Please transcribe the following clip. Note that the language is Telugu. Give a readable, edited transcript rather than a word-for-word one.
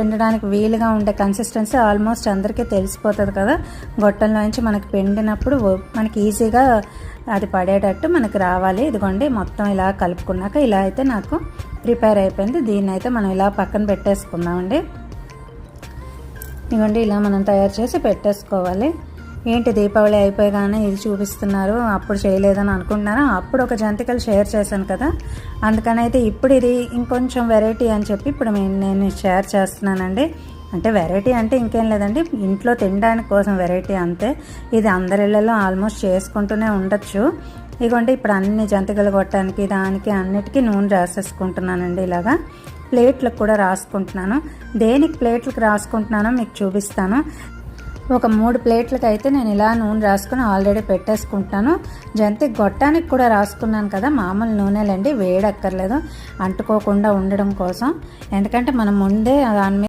పిండడానికి వీలుగా ఉండే కన్సిస్టెన్సీ ఆల్మోస్ట్ అందరికీ తెలిసిపోతుంది కదా. గొట్టంలోంచి మనకి పిండినప్పుడు మనకి ఈజీగా అది పడేటట్టు మనకి రావాలి. ఇదిగోండి మొత్తం ఇలా కలుపుకున్నాక ఇలా అయితే నాకు ప్రిపేర్ అయిపోయింది. దీన్ని అయితే మనం ఇలా పక్కన పెట్టేసుకుందామండి. ఇదిగోండి ఇలా మనం తయారు చేసి పెట్టేసుకోవాలి. ఏంటి దీపావళి అయిపోయగానే ఇది చూపిస్తున్నారు, అప్పుడు చేయలేదని అనుకుంటున్నారా? అప్పుడు ఒక జంతికలు షేర్ చేశాను కదా, అందుకని అయితే ఇప్పుడు ఇది ఇంకొంచెం వెరైటీ అని చెప్పి ఇప్పుడు నేను షేర్ చేస్తున్నానండి. అంటే వెరైటీ అంటే ఇంకేం లేదండి, ఇంట్లో తినడానికి కోసం వెరైటీ అంతే. ఇది అందరి ఇళ్లలో ఆల్మోస్ట్ చేసుకుంటూనే ఉండొచ్చు. ఇదిగోండి ఇప్పుడు అన్ని జంతికలు కొట్టడానికి దానికి అన్నిటికీ నూనె రాసేసుకుంటున్నానండి. ఇలాగా ప్లేట్లకు కూడా రాసుకుంటున్నాను. దేనికి ప్లేట్లకు రాసుకుంటున్నానో మీకు చూపిస్తాను. ఒక 3 ప్లేట్లకి అయితే నేను ఇలా నూనె రాసుకుని ఆల్రెడీ పెట్టేసుకుంటున్నాను. జంతిక గొట్టానికి కూడా రాసుకున్నాను కదా, మామూలు నూనెలండి, వేడక్కర్లేదు, అంటుకోకుండా ఉండడం కోసం. ఎందుకంటే మనం ముందే దాని